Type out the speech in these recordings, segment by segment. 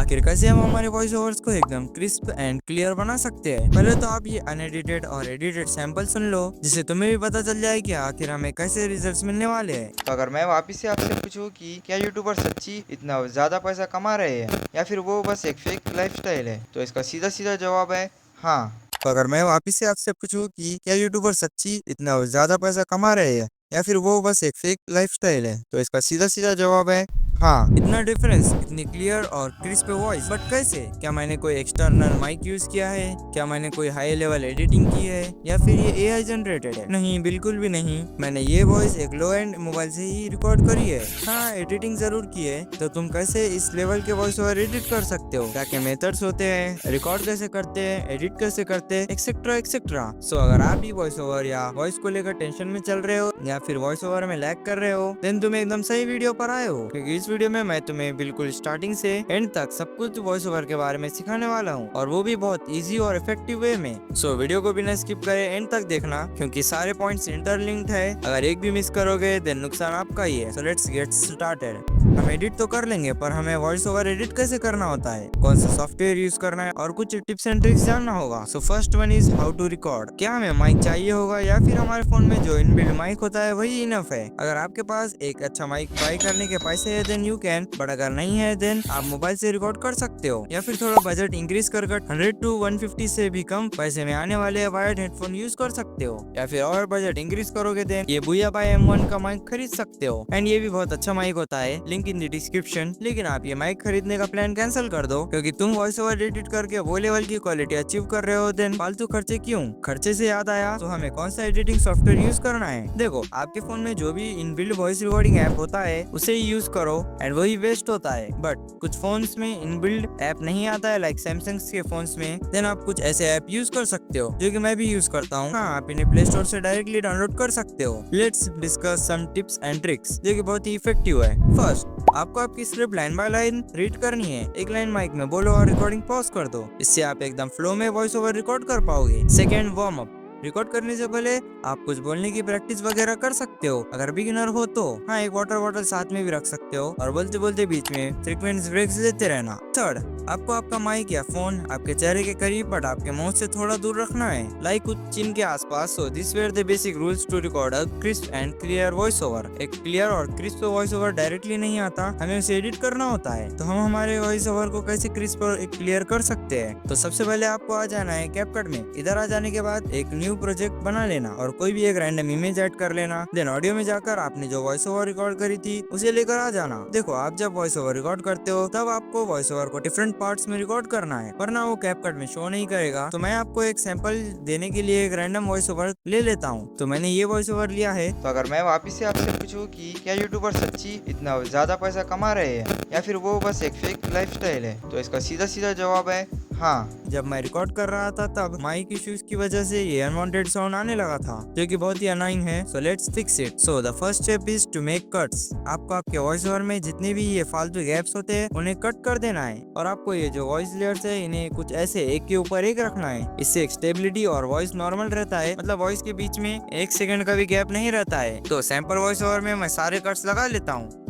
आखिर कैसे हम हमारे वॉइस ओवर्स को एकदम क्रिस्प एंड क्लियर बना सकते हैं। पहले तो आप ये अनएडिटेड और एडिटेड सैंपल सुन लो, जिससे तुम्हें भी पता चल जाए कि आखिर हमें कैसे रिजल्ट्स मिलने वाले हैं। तो अगर मैं वापिस से आपसे पूछूं कि क्या यूट्यूबर सच्ची इतना ज़्यादा पैसा कमा रहे हैं या फिर वो बस एक फेक लाइफस्टाइल है, तो इसका सीधा सीधा जवाब है हाँ। तो अगर मैं वापिस से आपसे पूछूं कि क्या यूट्यूबर सच्ची इतना ज्यादा पैसा कमा रहे हैं या फिर वो बस एक फेक लाइफस्टाइल है, तो इसका सीधा सीधा जवाब है हाँ। इतना डिफरेंस, इतनी क्लियर और क्रिस्प वॉइस, बट कैसे? क्या मैंने कोई एक्सटर्नल माइक यूज किया है? क्या मैंने कोई हाई लेवल एडिटिंग की है या फिर ये एआई जनरेटेड है? नहीं, बिल्कुल भी नहीं। मैंने ये वॉइस एक लो एंड मोबाइल से ही रिकॉर्ड करी है। हाँ, एडिटिंग जरूर की है। तो तुम कैसे इस लेवल के वॉइस ओवर एडिट कर सकते हो? क्या क्या मेथड्स होते हैं, रिकॉर्ड कैसे करते हैं, एडिट कैसे करते हैं, एक्सेट्रा एक्सेट्रा। सो अगर आप भी वॉइस ओवर या वॉइस को लेकर टेंशन में चल रहे हो या फिर वॉइस ओवर में लैग कर रहे हो, देन तुम एकदम सही वीडियो पर आए हो, क्योंकि इस वीडियो में मैं तुम्हें बिल्कुल स्टार्टिंग से एंड तक सब कुछ वॉइस ओवर के बारे में सिखाने वाला हूँ, और वो भी बहुत इजी और इफेक्टिव वे में। सो वीडियो को बिना स्किप करे एंड तक देखना, क्योंकि सारे पॉइंट्स इंटरलिंक्ड है। अगर एक भी मिस करोगे देन नुकसान आपका ही है। So let's get started. हम एडिट तो कर लेंगे, पर हमें वॉइस ओवर एडिट कैसे करना होता है, कौन सा सॉफ्टवेयर यूज करना है, और कुछ टिप्स एंड ट्रिक्स जानना होगा। So first one is how to record. क्या हमें माइक चाहिए होगा या फिर हमारे फोन में जो इनबिल्ट माइक होता है वही इनफ है? अगर आपके पास एक अच्छा माइक बाय करने के पैसे है देन यू कैन, बट अगर नहीं है देन आप मोबाइल से रिकॉर्ड कर सकते हो, या फिर थोड़ा बजट इंक्रीज कर 100 to 150 से भी कम पैसे में आने वाले वायर्ड हेडफोन यूज कर सकते हो, या फिर और बजट इंक्रीज करोगे देन ये बुया बाय M1 का माइक खरीद सकते हो। एंड ये भी बहुत अच्छा माइक होता है, लिंक इन द डिस्क्रिप्शन। लेकिन आप ये माइक खरीदने का प्लान कैंसिल कर दो, क्योंकि तुम वॉइस ओवर एडिट करके वो लेवल की क्वालिटी अचीव कर रहे हो। देन फालतू खर्चे क्यों? खर्चे से याद आया, तो हमें कौन सा एडिटिंग सॉफ्टवेयर यूज करना है। देखो, आपके फोन में जो भी इनबिल्ट वॉइस रिकॉर्डिंग ऐप होता है उसे ही यूज करो, एंड वही बेस्ट होता है। बट कुछ फोन्स में इनबिल्ट ऐप नहीं आता है, लाइक सैमसंग के फोन्स में, देन आप कुछ ऐसे ऐप यूज कर सकते हो, जो कि मैं भी यूज करता हूँ। हाँ, आप इन्हें प्ले स्टोर से डायरेक्टली डाउनलोड कर सकते हो। Let's discuss some tips and tricks, जो कि बहुत ही इफेक्टिव है। फर्स्ट, आपको आपकी script line by line read करनी है। एक लाइन माइक में बोलो और रिकॉर्डिंग पॉज कर दो, इससे आप एकदम फ्लो में वॉइस ओवर रिकॉर्ड कर पाओगे। Second, warm up. रिकॉर्ड करने से पहले आप कुछ बोलने की प्रैक्टिस वगैरह कर सकते हो, अगर बिगिनर हो तो। हाँ, एक वाटर बॉटल साथ में भी रख सकते हो, और बोलते बोलते बीच में फ्रीक्वेंट ब्रेक्स लेते रहना। थर्ड, आपको आपका माइक या फोन आपके चेहरे के करीब बट आपके मुंह से थोड़ा दूर रखना है, लाइक कुछ चिन के आसपास। So this were the basic rules to record a crisp and clear voice over. एक क्लियर और क्रिस्प वॉइस ओवर डायरेक्टली नहीं आता, हमें उसे एडिट करना होता है। तो हम हमारे वॉइस ओवर को कैसे क्रिस्प और क्लियर कर सकते हैं? तो सबसे पहले आपको आ जाना है कैपकट में। इधर आ जाने के बाद एक न्यू प्रोजेक्ट बना लेना और कोई भी एक रैंडम इमेज ऐड कर लेना। देन ऑडियो में जाकर आपने जो वॉइस ओवर रिकॉर्ड करी थी उसे लेकर आ जाना। देखो, आप जब वॉइस ओवर रिकॉर्ड करते हो तब आपको वॉइस ओवर को डिफरेंट पार्ट्स में रिकॉर्ड करना है, वरना वो कैपकट में शो नहीं करेगा। तो मैं आपको एक सैंपल देने के लिए एक रैंडम वॉइस ओवर ले लेता हूँ। तो मैंने ये वॉइस ओवर लिया है। तो अगर मैं वापिस से आपसे पूछूं कि क्या यूट्यूबर सच्ची इतना ज़्यादा पैसा कमा रहे हैं या फिर वो बस एक फेक लाइफस्टाइल है, तो इसका सीधा सीधा जवाब है हाँ। जब मैं रिकॉर्ड कर रहा था तब माइक इश्यूज की वजह से ये अनवांटेड साउंड आने लगा था, जो कि बहुत ही अनाइंग है। So let's fix it. So the first step is to make cuts. आपको आपके वॉइस ओवर में जितने भी ये फालतू गैप्स होते हैं उन्हें कट कर देना है, और आपको ये जो वॉइस लेयर्स है इन्हें कुछ ऐसे एक के ऊपर एक रखना है। इससे एक स्टेबिलिटी और वॉइस नॉर्मल रहता है, मतलब वॉइस के बीच में 1 सेकंड का भी गैप नहीं रहता है। तो सैंपल वॉइस ओवर में मैं सारे कट्स लगा लेता हूँ।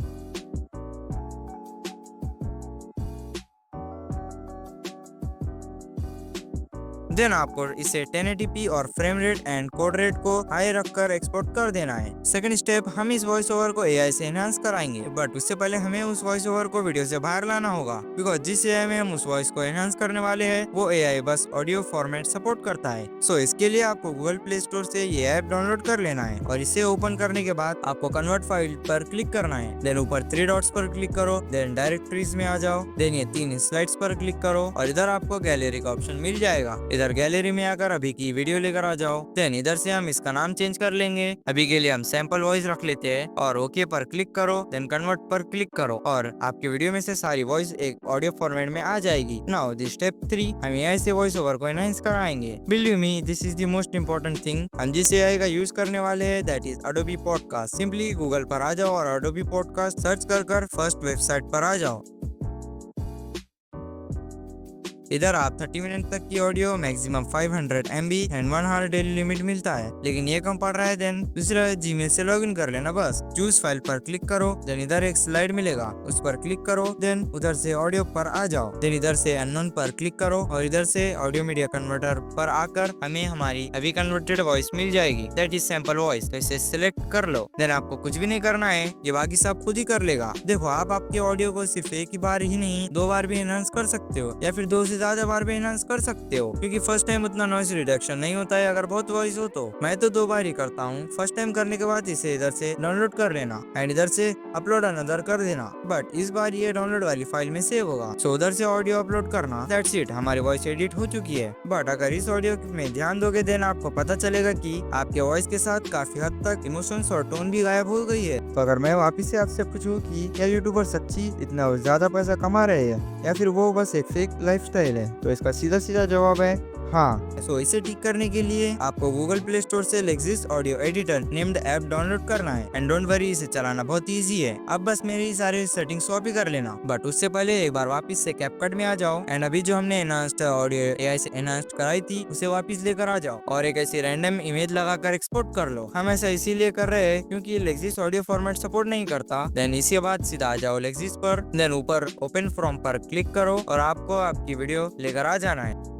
देन आपको इसे 1080p और frame rate and code rate को हाई रखकर एक्सपोर्ट कर देना है। सेकंड स्टेप, हम इस वॉइस ओवर को एआई से एनहांस कराएंगे, बट उससे पहले हमें उस वॉइस ओवर को वीडियो से बाहर लाना होगा, बिकॉज जिस एआई में हम उस वॉइस को एनहांस करने वाले हैं वो एआई बस ऑडियो फॉर्मेट सपोर्ट करता है। सो इसके लिए आपको गूगल प्ले स्टोर से ये ऐप डाउनलोड कर लेना है, और इसे ओपन करने के बाद आपको कन्वर्ट फाइल पर क्लिक करना है। देन ऊपर 3 डॉट्स पर क्लिक करो, देन डायरेक्टरीज में आ जाओ, देन ये 3 स्लाइड्स पर क्लिक करो, और इधर आपको गैलरी का ऑप्शन मिल जाएगा। इधर गैलरी में आकर अभी की वीडियो लेकर आ जाओ। देन इधर से हम इसका नाम चेंज कर लेंगे। अभी के लिए हम सैंपल वॉइस रख लेते हैं, और ओके पर क्लिक करो, देन कन्वर्ट पर क्लिक करो, और आपके वीडियो में से सारी वॉइस एक ऑडियो फॉर्मेट में आ जाएगी। नाउ दिस स्टेप 3, हम एआई से वॉइस ओवर को एनहांस कराएंगे। Believe me, this is the most important thing. हम जिस एआई का यूज करने वाले हैं that is Adobe podcast. Simply Google पर आ जाओ और अडोबी पॉडकास्ट सर्च कर फर्स्ट वेबसाइट पर आ जाओ। इधर आप 30 मिनट तक की audio maximum 500 MB and 1 hour daily limit मिलता है, लेकिन ये कम पड़ रहा है। देन दूसरा जीमेल से लॉगिन कर लेना बस। चूज फाइल पर क्लिक करो, देन इधर एक स्लाइड मिलेगा, उस पर क्लिक करो, देन उधर से ऑडियो पर आ जाओ, देन इधर से अननोन पर क्लिक करो और इधर से ऑडियो मीडिया कन्वर्टर पर आकर हमें हमारी अभी कन्वर्टेड वॉइस मिल जाएगी, दैट इज सैंपल वॉइस। तो इसे सिलेक्ट कर लो, देन आपको कुछ भी नहीं करना है, ये बाकी सब खुद ही कर लेगा। देखो आप आपके ऑडियो को सिर्फ एक ही बार ही नहीं 2 बार भी एनहांस कर सकते हो, या फिर 2 से ज्यादा बार भी एनहांस कर सकते हो, क्योंकि फर्स्ट टाइम उतना नॉइस रिडक्शन नहीं होता है अगर बहुत वॉइस हो तो। मैं तो 2 बार ही करता हूँ। फर्स्ट टाइम करने के बाद इसे इधर से डाउनलोड कर लेना एंड इधर से अपलोड अनदर कर देना, बट इस बार ये डाउनलोड वाली फाइल में सेव होगा। सो उधर से ऑडियो अपलोड करना, दैट्स इट, हमारी वॉइस एडिट हो चुकी है। बट अगर इस ऑडियो में ध्यान दोगे देन आपको पता चलेगा कि आपके वॉइस के साथ काफी हद तक इमोशंस और टोन भी गायब हो गई है। तो अगर मैं वापिस से आपसे पूछूं कि क्या यूट्यूबर सच्ची इतना ज्यादा पैसा कमा रहे हैं या फिर वो बस एक फेक लाइफस्टाइल है, तो इसका सीधा सीधा जवाब है हाँ। सो इसे ठीक करने के लिए आपको गूगल प्ले स्टोर से Lexus audio editor named app download करना है एंड डोंट वरी, इसे चलाना बहुत इजी है। अब बस मेरी सारे सेटिंग्स कॉपी कर लेना, बट उससे पहले एक बार वापस से कैपकट में आ जाओ एंड अभी जो हमने एनहांस्ड ऑडियो एआई से एनहांस्ड कराई थी उसे वापस लेकर आ जाओ और एक ऐसी रैंडम इमेज लगाकर एक्सपोर्ट कर लो। हम ऐसा इसीलिए कर रहे हैं क्योंकि लेक्सिस ऑडियो फॉर्मेट सपोर्ट नहीं करता। देन इसके बाद सीधा आ जाओ लेक्सिस पर, देन ऊपर ओपन फ्रॉम पर क्लिक करो और आपको आपकी वीडियो लेकर आ जाना है।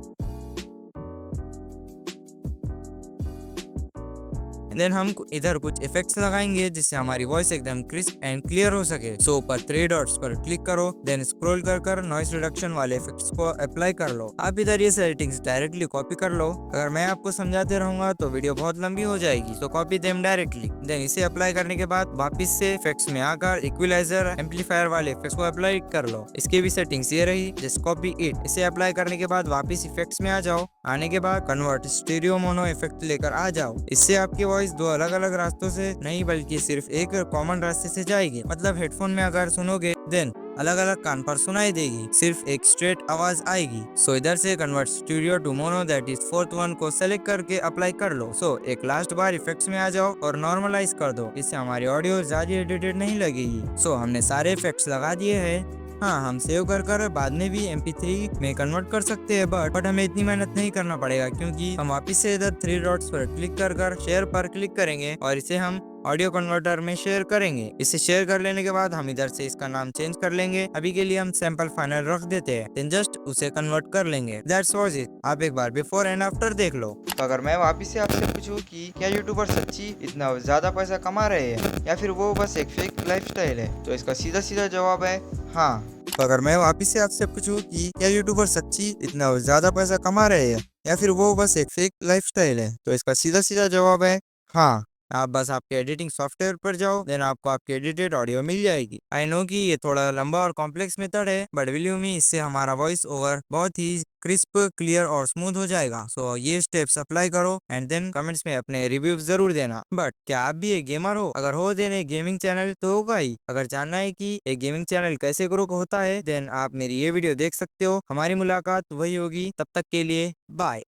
देन हम इधर कुछ इफेक्ट्स लगाएंगे जिससे हमारी वॉइस एकदम क्रिस्प एंड क्लियर हो सके। सो ऊपर 3 डॉट्स पर क्लिक करो, देन स्क्रॉल कर नॉइस रिडक्शन वाले इफेक्ट्स को अप्लाई कर लो। आप इधर ये सेटिंग्स डायरेक्टली कॉपी कर लो, अगर मैं आपको समझाते रहूंगा तो वीडियो बहुत लंबी हो जाएगी, तो कॉपी देम डायरेक्टली। देन इसे अप्लाई करने के बाद वापिस से इफेक्ट्स में आकर इक्विलाइजर एम्पलीफायर वाले इफेक्ट्स को अप्लाई कर लो। इसकी भी सेटिंग्स ये रही, जस्ट कॉपी इट। इसे अप्लाई करने के बाद वापिस इफेक्ट्स में आ जाओ, आने के बाद कन्वर्ट स्टीरियो मोनो इफेक्ट लेकर आ जाओ। इससे आपकी वॉइस 2 अलग अलग रास्तों से नहीं बल्कि सिर्फ एक कॉमन रास्ते से जाएगी। मतलब हेडफोन में अगर सुनोगे देन अलग अलग कान पर सुनाई देगी, सिर्फ एक स्ट्रेट आवाज आएगी। सो इधर से convert stereo to mono that is 4th one को सेलेक्ट करके अप्लाई कर लो। सो एक लास्ट बार इफेक्ट्स में आ जाओ और नॉर्मलाइज कर दो, इससे हमारी ऑडियो ज्यादा एडिटेड नहीं लगेगी। सो हमने सारे इफेक्ट्स लगा दिए हैं। हाँ, हम सेव कर बाद में भी MP3 में कन्वर्ट कर सकते हैं, बट हमें इतनी मेहनत नहीं करना पड़ेगा क्योंकि हम वापिस से इधर 3 डॉट्स पर क्लिक कर शेयर पर क्लिक करेंगे और इसे हम ऑडियो कन्वर्टर में शेयर करेंगे। इसे शेयर कर लेने के बाद हम इधर से इसका नाम चेंज कर लेंगे। अभी के लिए हम सैंपल फाइनल रख देते हैं, देन जस्ट उसे कन्वर्ट कर लेंगे। That's was it. आप एक बार बिफोर एंड आफ्टर देख लो। तो अगर मैं वापिस से आपसे पूछूं कि क्या यूट्यूबर सच्ची इतना ज्यादा पैसा कमा रहे हैं या फिर वो बस एक फेक लाइफस्टाइल है, तो इसका सीधा सीधा जवाब है हाँ। तो अगर मैं वापिस से आपसे पूछूं कि क्या यूट्यूबर सच्ची इतना ज्यादा पैसा कमा रहे हैं या फिर वो बस एक फेक लाइफस्टाइल है, तो इसका सीधा सीधा जवाब है हाँ। आप बस आपके एडिटिंग सॉफ्टवेयर पर जाओ, देन आपको आपकी एडिटेड ऑडियो मिल जाएगी। आई नो कि ये थोड़ा लंबा और कॉम्प्लेक्स मेथड है, बट बिलीव मी इससे हमारा वॉइस ओवर बहुत ही क्रिस्प, क्लियर और स्मूथ हो जाएगा। सो ये स्टेप्स अप्लाई करो एंड देन कमेंट्स में अपने रिव्यूज जरूर देना। बट क्या आप भी एक गेमर हो? अगर हो देन एक गेमिंग चैनल तो होगा ही। अगर जानना है कि एक गेमिंग चैनल कैसे ग्रो होता है देन आप मेरी ये वीडियो देख सकते हो। हमारी मुलाकात वही होगी, तब तक के लिए बाय।